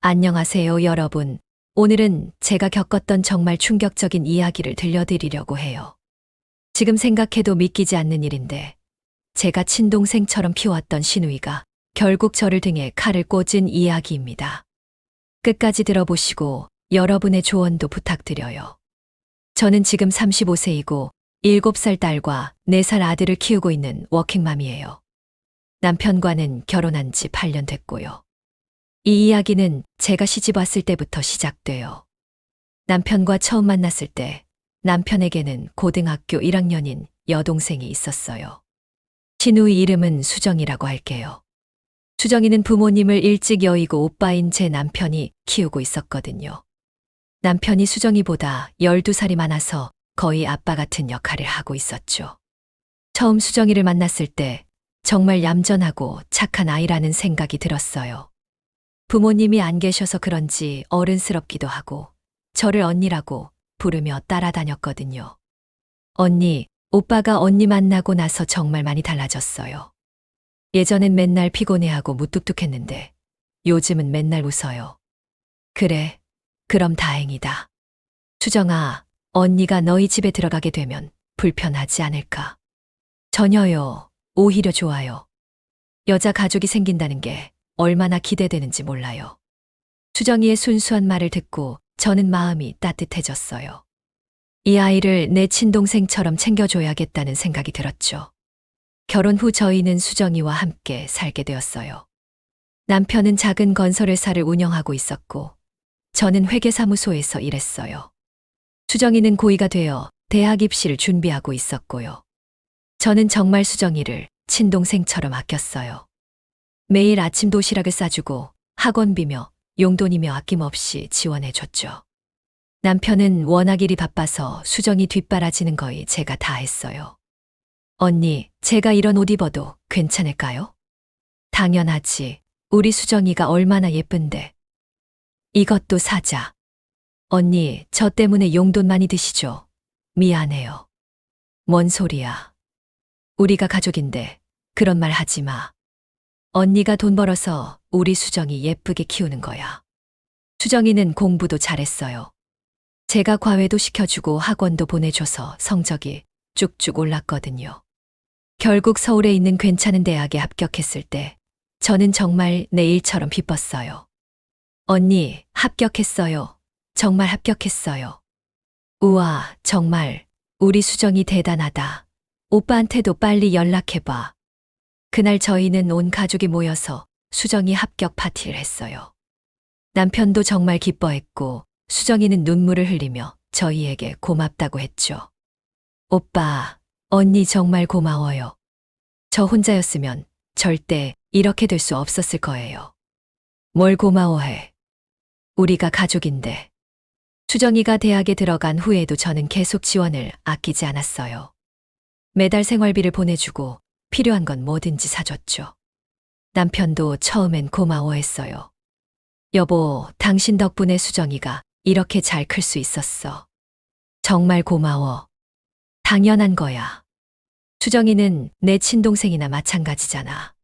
안녕하세요, 여러분. 오늘은 제가 겪었던 정말 충격적인 이야기를 들려드리려고 해요. 지금 생각해도 믿기지 않는 일인데, 제가 친동생처럼 키웠던 시누이가 결국 저를 등에 칼을 꽂은 이야기입니다. 끝까지 들어보시고 여러분의 조언도 부탁드려요. 저는 지금 35세이고 7살 딸과 4살 아들을 키우고 있는 워킹맘이에요. 남편과는 결혼한 지 8년 됐고요. 이 이야기는 제가 시집 왔을 때부터 시작돼요. 남편과 처음 만났을 때 남편에게는 고등학교 1학년인 여동생이 있었어요. 시누이 이름은 수정이라고 할게요. 수정이는 부모님을 일찍 여의고 오빠인 제 남편이 키우고 있었거든요. 남편이 수정이보다 12살이 많아서 거의 아빠 같은 역할을 하고 있었죠. 처음 수정이를 만났을 때 정말 얌전하고 착한 아이라는 생각이 들었어요. 부모님이 안 계셔서 그런지 어른스럽기도 하고 저를 언니라고 부르며 따라다녔거든요. 언니, 오빠가 언니 만나고 나서 정말 많이 달라졌어요. 예전엔 맨날 피곤해하고 무뚝뚝했는데 요즘은 맨날 웃어요. 그래, 그럼 다행이다. 수정아, 언니가 너희 집에 들어가게 되면 불편하지 않을까? 전혀요. 오히려 좋아요. 여자 가족이 생긴다는 게 얼마나 기대되는지 몰라요. 수정이의 순수한 말을 듣고 저는 마음이 따뜻해졌어요. 이 아이를 내 친동생처럼 챙겨줘야겠다는 생각이 들었죠. 결혼 후 저희는 수정이와 함께 살게 되었어요. 남편은 작은 건설회사를 운영하고 있었고 저는 회계사무소에서 일했어요. 수정이는 고2가 되어 대학 입시를 준비하고 있었고요. 저는 정말 수정이를 친동생처럼 아꼈어요. 매일 아침 도시락을 싸주고 학원비며 용돈이며 아낌없이 지원해줬죠. 남편은 워낙 일이 바빠서 수정이 뒷바라지는 거의 제가 다 했어요. 언니, 제가 이런 옷 입어도 괜찮을까요? 당연하지. 우리 수정이가 얼마나 예쁜데. 이것도 사자. 언니, 저 때문에 용돈 많이 드시죠? 미안해요. 뭔 소리야. 우리가 가족인데 그런 말 하지 마. 언니가 돈 벌어서 우리 수정이 예쁘게 키우는 거야. 수정이는 공부도 잘했어요. 제가 과외도 시켜주고 학원도 보내줘서 성적이 쭉쭉 올랐거든요. 결국 서울에 있는 괜찮은 대학에 합격했을 때 저는 정말 내 일처럼 기뻤어요. 언니, 합격했어요. 정말 합격했어요. 우와, 정말 우리 수정이 대단하다. 오빠한테도 빨리 연락해봐. 그날 저희는 온 가족이 모여서 수정이 합격 파티를 했어요. 남편도 정말 기뻐했고 수정이는 눈물을 흘리며 저희에게 고맙다고 했죠. 오빠, 언니 정말 고마워요. 저 혼자였으면 절대 이렇게 될 수 없었을 거예요. 뭘 고마워해. 우리가 가족인데. 수정이가 대학에 들어간 후에도 저는 계속 지원을 아끼지 않았어요. 매달 생활비를 보내주고 필요한 건 뭐든지 사줬죠. 남편도 처음엔 고마워했어요. 여보, 당신 덕분에 수정이가 이렇게 잘 클 수 있었어. 정말 고마워. 당연한 거야. 수정이는 내 친동생이나 마찬가지잖아.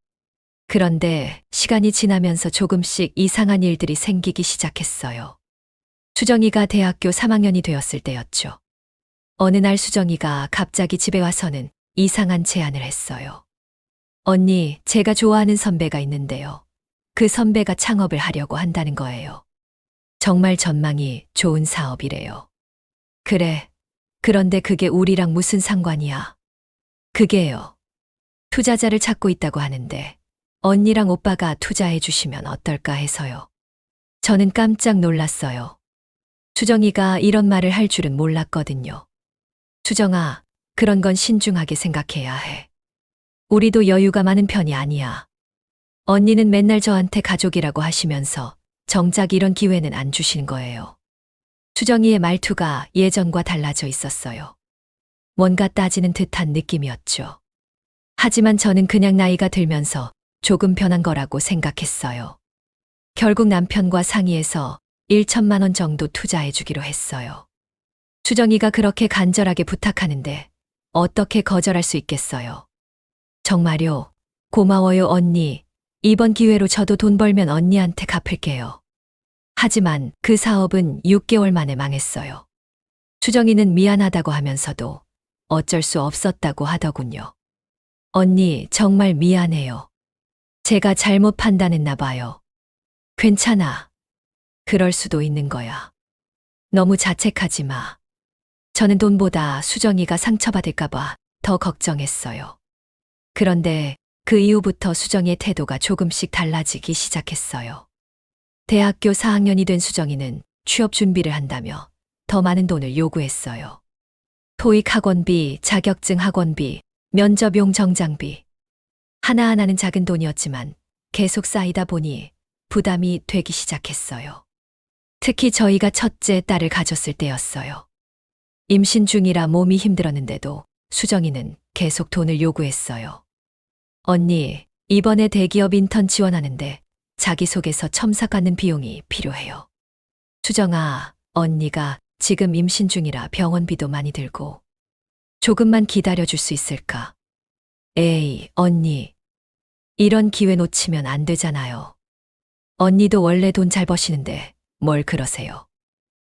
그런데 시간이 지나면서 조금씩 이상한 일들이 생기기 시작했어요. 수정이가 대학교 3학년이 되었을 때였죠. 어느 날 수정이가 갑자기 집에 와서는 이상한 제안을 했어요. 언니, 제가 좋아하는 선배가 있는데요. 그 선배가 창업을 하려고 한다는 거예요. 정말 전망이 좋은 사업이래요. 그래. 그런데 그게 우리랑 무슨 상관이야? 그게요. 투자자를 찾고 있다고 하는데 언니랑 오빠가 투자해 주시면 어떨까 해서요. 저는 깜짝 놀랐어요. 수정이가 이런 말을 할 줄은 몰랐거든요. 수정아, 그런 건 신중하게 생각해야 해. 우리도 여유가 많은 편이 아니야. 언니는 맨날 저한테 가족이라고 하시면서 정작 이런 기회는 안 주시는 거예요. 수정이의 말투가 예전과 달라져 있었어요. 뭔가 따지는 듯한 느낌이었죠. 하지만 저는 그냥 나이가 들면서 조금 변한 거라고 생각했어요. 결국 남편과 상의해서 1천만 원 정도 투자해 주기로 했어요. 수정이가 그렇게 간절하게 부탁하는데 어떻게 거절할 수 있겠어요. 정말요. 고마워요, 언니. 이번 기회로 저도 돈 벌면 언니한테 갚을게요. 하지만 그 사업은 6개월 만에 망했어요. 수정이는 미안하다고 하면서도 어쩔 수 없었다고 하더군요. 언니, 정말 미안해요. 제가 잘못 판단했나 봐요. 괜찮아. 그럴 수도 있는 거야. 너무 자책하지 마. 저는 돈보다 수정이가 상처받을까봐 더 걱정했어요. 그런데 그 이후부터 수정이의 태도가 조금씩 달라지기 시작했어요. 대학교 4학년이 된 수정이는 취업 준비를 한다며 더 많은 돈을 요구했어요. 토익 학원비, 자격증 학원비, 면접용 정장비. 하나하나는 작은 돈이었지만 계속 쌓이다 보니 부담이 되기 시작했어요. 특히 저희가 첫째 딸을 가졌을 때였어요. 임신 중이라 몸이 힘들었는데도 수정이는 계속 돈을 요구했어요. 언니, 이번에 대기업 인턴 지원하는데 자기소개서 첨삭 받는 비용이 필요해요. 수정아, 언니가 지금 임신 중이라 병원비도 많이 들고 조금만 기다려줄 수 있을까? 에이, 언니. 이런 기회 놓치면 안 되잖아요. 언니도 원래 돈 잘 버시는데 뭘 그러세요?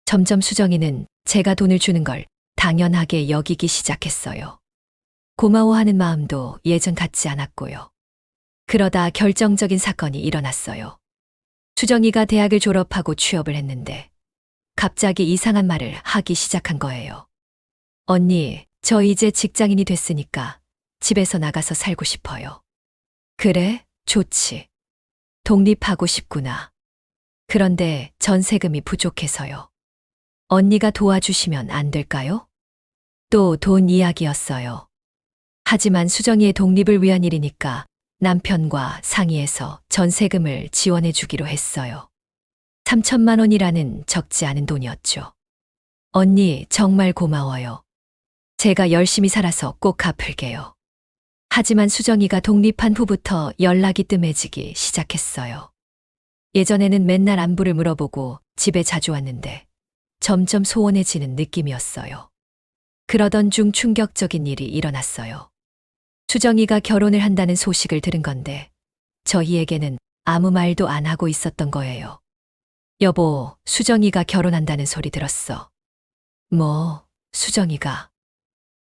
점점 수정이는 제가 돈을 주는 걸 당연하게 여기기 시작했어요. 고마워하는 마음도 예전 같지 않았고요. 그러다 결정적인 사건이 일어났어요. 수정이가 대학을 졸업하고 취업을 했는데 갑자기 이상한 말을 하기 시작한 거예요. 언니, 저 이제 직장인이 됐으니까 집에서 나가서 살고 싶어요. 그래? 좋지. 독립하고 싶구나. 그런데 전세금이 부족해서요. 언니가 도와주시면 안 될까요? 또 돈 이야기였어요. 하지만 수정이의 독립을 위한 일이니까 남편과 상의해서 전세금을 지원해 주기로 했어요. 3천만 원이라는 적지 않은 돈이었죠. 언니, 정말 고마워요. 제가 열심히 살아서 꼭 갚을게요. 하지만 수정이가 독립한 후부터 연락이 뜸해지기 시작했어요. 예전에는 맨날 안부를 물어보고 집에 자주 왔는데 점점 소원해지는 느낌이었어요. 그러던 중 충격적인 일이 일어났어요. 수정이가 결혼을 한다는 소식을 들은 건데 저희에게는 아무 말도 안 하고 있었던 거예요. 여보, 수정이가 결혼한다는 소리 들었어. 뭐, 수정이가?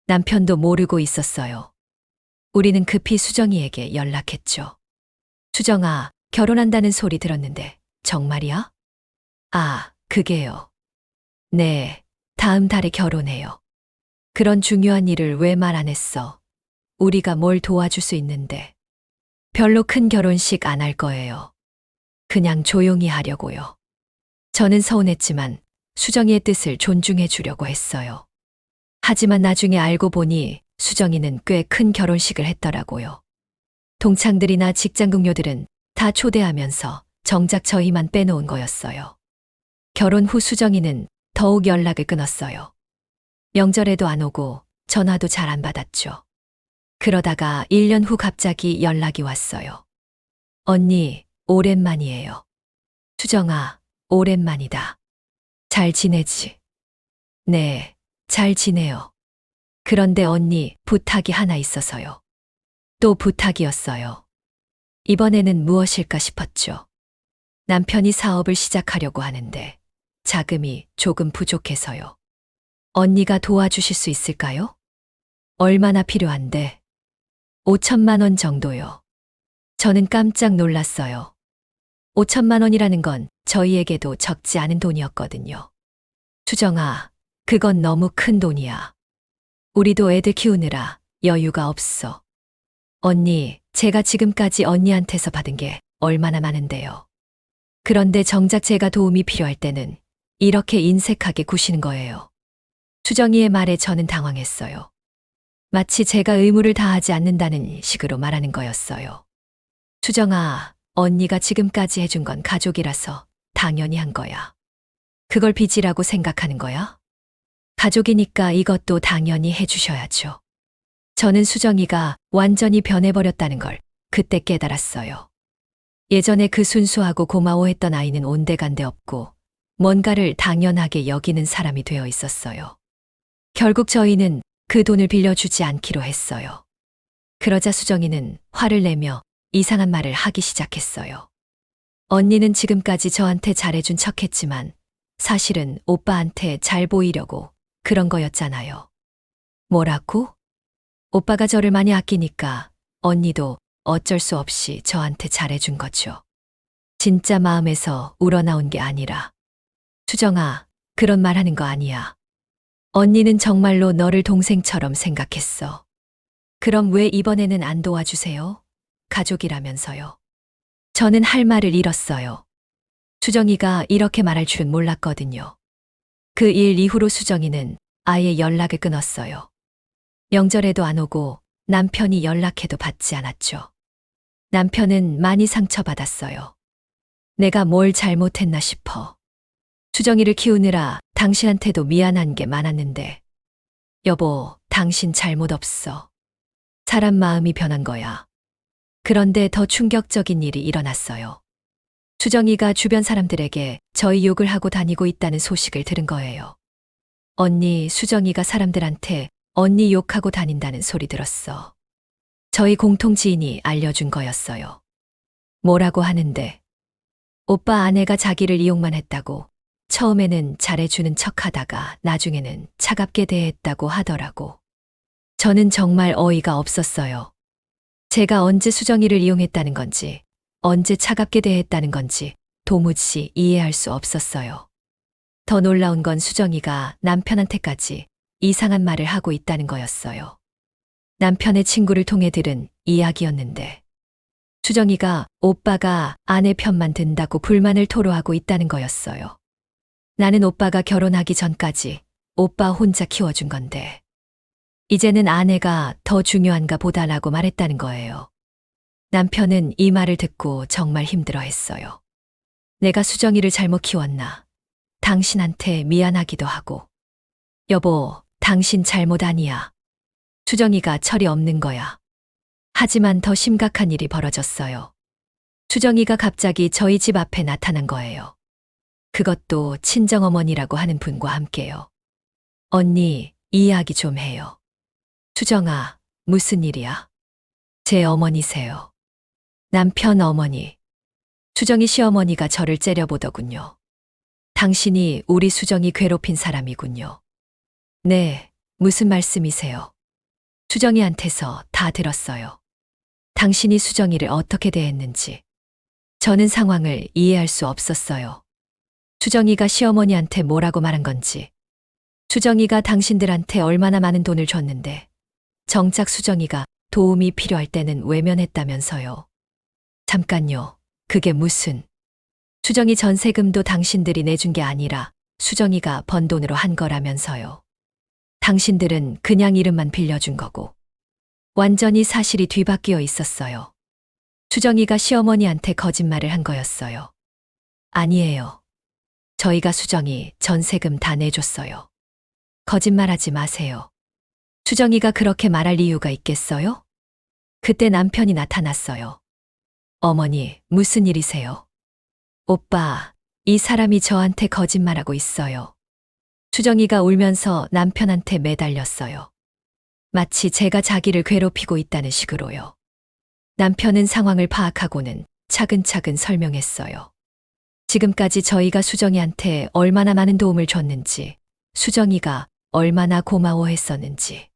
남편도 모르고 있었어요. 우리는 급히 수정이에게 연락했죠. 수정아, 결혼한다는 소리 들었는데 정말이야? 아, 그게요. 네, 다음 달에 결혼해요. 그런 중요한 일을 왜 말 안 했어? 우리가 뭘 도와줄 수 있는데. 별로 큰 결혼식 안 할 거예요. 그냥 조용히 하려고요. 저는 서운했지만 수정이의 뜻을 존중해 주려고 했어요. 하지만 나중에 알고 보니 수정이는 꽤 큰 결혼식을 했더라고요. 동창들이나 직장 동료들은 다 초대하면서 정작 저희만 빼놓은 거였어요. 결혼 후 수정이는 더욱 연락을 끊었어요. 명절에도 안 오고 전화도 잘 안 받았죠. 그러다가 1년 후 갑자기 연락이 왔어요. 언니, 오랜만이에요. 수정아, 오랜만이다. 잘 지내지? 네, 잘 지내요. 그런데 언니, 부탁이 하나 있어서요. 또 부탁이었어요. 이번에는 무엇일까 싶었죠. 남편이 사업을 시작하려고 하는데 자금이 조금 부족해서요. 언니가 도와주실 수 있을까요? 얼마나 필요한데? 5천만 원 정도요. 저는 깜짝 놀랐어요. 5천만 원이라는 건 저희에게도 적지 않은 돈이었거든요. 수정아, 그건 너무 큰 돈이야. 우리도 애들 키우느라 여유가 없어. 언니, 제가 지금까지 언니한테서 받은 게 얼마나 많은데요. 그런데 정작 제가 도움이 필요할 때는 이렇게 인색하게 구시는 거예요. 수정이의 말에 저는 당황했어요. 마치 제가 의무를 다하지 않는다는 식으로 말하는 거였어요. 수정아, 언니가 지금까지 해준 건 가족이라서 당연히 한 거야. 그걸 빚이라고 생각하는 거야? 가족이니까 이것도 당연히 해주셔야죠. 저는 수정이가 완전히 변해버렸다는 걸 그때 깨달았어요. 예전에 그 순수하고 고마워했던 아이는 온데간데 없고 뭔가를 당연하게 여기는 사람이 되어 있었어요. 결국 저희는 그 돈을 빌려주지 않기로 했어요. 그러자 수정이는 화를 내며 이상한 말을 하기 시작했어요. 언니는 지금까지 저한테 잘해준 척 했지만 사실은 오빠한테 잘 보이려고 그런 거였잖아요. 뭐라고? 오빠가 저를 많이 아끼니까 언니도 어쩔 수 없이 저한테 잘해준 거죠. 진짜 마음에서 우러나온 게 아니라. 수정아, 그런 말 하는 거 아니야. 언니는 정말로 너를 동생처럼 생각했어. 그럼 왜 이번에는 안 도와주세요? 가족이라면서요. 저는 할 말을 잃었어요. 수정이가 이렇게 말할 줄은 몰랐거든요. 그 일 이후로 수정이는 아예 연락을 끊었어요. 명절에도 안 오고 남편이 연락해도 받지 않았죠. 남편은 많이 상처받았어요. 내가 뭘 잘못했나 싶어. 수정이를 키우느라 당신한테도 미안한 게 많았는데. 여보, 당신 잘못 없어. 사람 마음이 변한 거야. 그런데 더 충격적인 일이 일어났어요. 수정이가 주변 사람들에게 저희 욕을 하고 다니고 있다는 소식을 들은 거예요. 언니, 수정이가 사람들한테 언니 욕하고 다닌다는 소리 들었어. 저희 공통 지인이 알려준 거였어요. 뭐라고 하는데? 오빠 아내가 자기를 이용만 했다고. 처음에는 잘해주는 척 하다가 나중에는 차갑게 대했다고 하더라고. 저는 정말 어이가 없었어요. 제가 언제 수정이를 이용했다는 건지, 언제 차갑게 대했다는 건지 도무지 이해할 수 없었어요. 더 놀라운 건 수정이가 남편한테까지 이상한 말을 하고 있다는 거였어요. 남편의 친구를 통해 들은 이야기였는데, 수정이가 오빠가 아내 편만 든다고 불만을 토로하고 있다는 거였어요. 나는 오빠가 결혼하기 전까지 오빠 혼자 키워준 건데, 이제는 아내가 더 중요한가 보다라고 말했다는 거예요. 남편은 이 말을 듣고 정말 힘들어했어요. 내가 수정이를 잘못 키웠나? 당신한테 미안하기도 하고. 여보, 당신 잘못 아니야. 수정이가 철이 없는 거야. 하지만 더 심각한 일이 벌어졌어요. 수정이가 갑자기 저희 집 앞에 나타난 거예요. 그것도 친정어머니라고 하는 분과 함께요. 언니, 이야기 좀 해요. 수정아, 무슨 일이야? 제 어머니세요. 남편 어머니. 수정이 시어머니가 저를 째려보더군요. 당신이 우리 수정이 괴롭힌 사람이군요. 네, 무슨 말씀이세요? 수정이한테서 다 들었어요. 당신이 수정이를 어떻게 대했는지. 저는 상황을 이해할 수 없었어요. 수정이가 시어머니한테 뭐라고 말한 건지. 수정이가 당신들한테 얼마나 많은 돈을 줬는데 정작 수정이가 도움이 필요할 때는 외면했다면서요. 잠깐요. 그게 무슨. 수정이 전세금도 당신들이 내준 게 아니라 수정이가 번 돈으로 한 거라면서요. 당신들은 그냥 이름만 빌려준 거고. 완전히 사실이 뒤바뀌어 있었어요. 수정이가 시어머니한테 거짓말을 한 거였어요. 아니에요. 저희가 수정이 전세금 다 내줬어요. 거짓말하지 마세요. 수정이가 그렇게 말할 이유가 있겠어요? 그때 남편이 나타났어요. 어머니, 무슨 일이세요? 오빠, 이 사람이 저한테 거짓말하고 있어요. 수정이가 울면서 남편한테 매달렸어요. 마치 제가 자기를 괴롭히고 있다는 식으로요. 남편은 상황을 파악하고는 차근차근 설명했어요. 지금까지 저희가 수정이한테 얼마나 많은 도움을 줬는지, 수정이가 얼마나 고마워했었는지.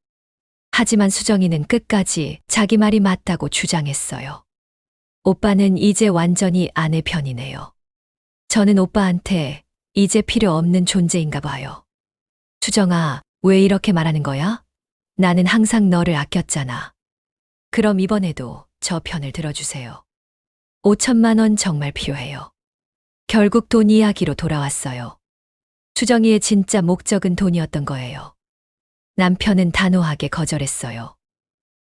하지만 수정이는 끝까지 자기 말이 맞다고 주장했어요. 오빠는 이제 완전히 아내 편이네요. 저는 오빠한테 이제 필요 없는 존재인가 봐요. 수정아, 왜 이렇게 말하는 거야? 나는 항상 너를 아꼈잖아. 그럼 이번에도 저 편을 들어주세요. 5천만 원 정말 필요해요. 결국 돈 이야기로 돌아왔어요. 수정이의 진짜 목적은 돈이었던 거예요. 남편은 단호하게 거절했어요.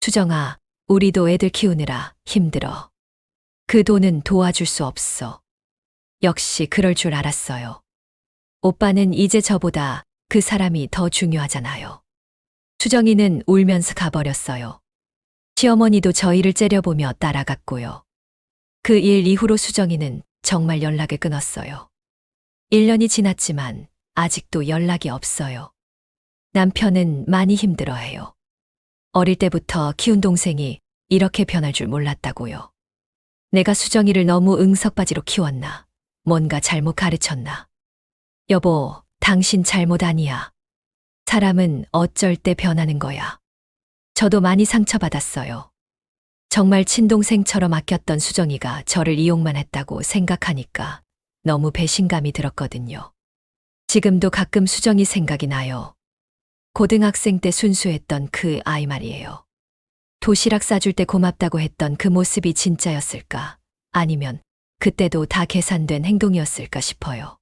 수정아, 우리도 애들 키우느라 힘들어. 그 돈은 도와줄 수 없어. 역시 그럴 줄 알았어요. 오빠는 이제 저보다 그 사람이 더 중요하잖아요. 수정이는 울면서 가버렸어요. 시어머니도 저희를 째려보며 따라갔고요. 그 일 이후로 수정이는 정말 연락을 끊었어요. 1년이 지났지만 아직도 연락이 없어요. 남편은 많이 힘들어해요. 어릴 때부터 키운 동생이 이렇게 변할 줄 몰랐다고요. 내가 수정이를 너무 응석바지로 키웠나? 뭔가 잘못 가르쳤나? 여보, 당신 잘못 아니야. 사람은 어쩔 때 변하는 거야. 저도 많이 상처받았어요. 정말 친동생처럼 아꼈던 수정이가 저를 이용만 했다고 생각하니까 너무 배신감이 들었거든요. 지금도 가끔 수정이 생각이 나요. 고등학생 때 순수했던 그 아이 말이에요. 도시락 싸줄 때 고맙다고 했던 그 모습이 진짜였을까? 아니면 그때도 다 계산된 행동이었을까 싶어요.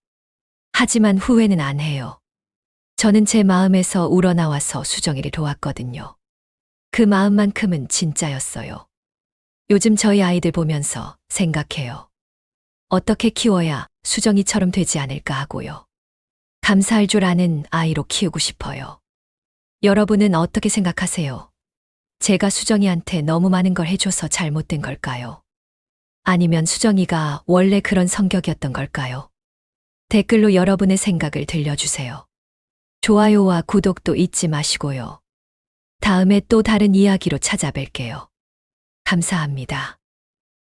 하지만 후회는 안 해요. 저는 제 마음에서 우러나와서 수정이를 도왔거든요. 그 마음만큼은 진짜였어요. 요즘 저희 아이들 보면서 생각해요. 어떻게 키워야 수정이처럼 되지 않을까 하고요. 감사할 줄 아는 아이로 키우고 싶어요. 여러분은 어떻게 생각하세요? 제가 수정이한테 너무 많은 걸 해줘서 잘못된 걸까요? 아니면 수정이가 원래 그런 성격이었던 걸까요? 댓글로 여러분의 생각을 들려주세요. 좋아요와 구독도 잊지 마시고요. 다음에 또 다른 이야기로 찾아뵐게요. 감사합니다.